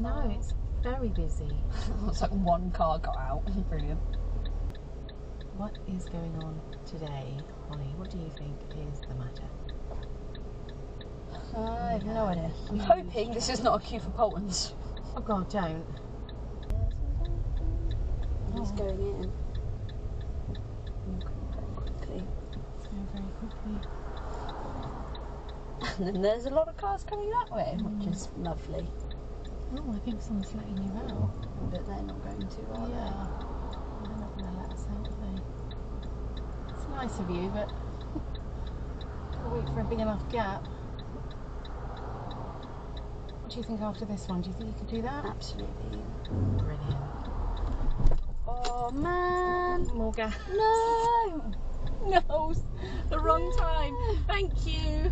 know, it's very busy. Looks like one car got out. Brilliant. What is going on today, Holly? What do you think is the matter? I have no idea. I'm hoping this is not a queue for Poltons. Oh God, don't. He's going in. Very quickly. It's going very quickly. And then there's a lot of cars coming that way, which is lovely. Oh, I think someone's letting you out. But they're not going to, are Yeah. They're not going to let us out, are they? It's nice of you, but gotta wait for a big enough gap. What do you think after this one? Do you think you could do that? they? Absolutely. Brilliant. Oh man! More gap. No! No, the wrong time. Thank you.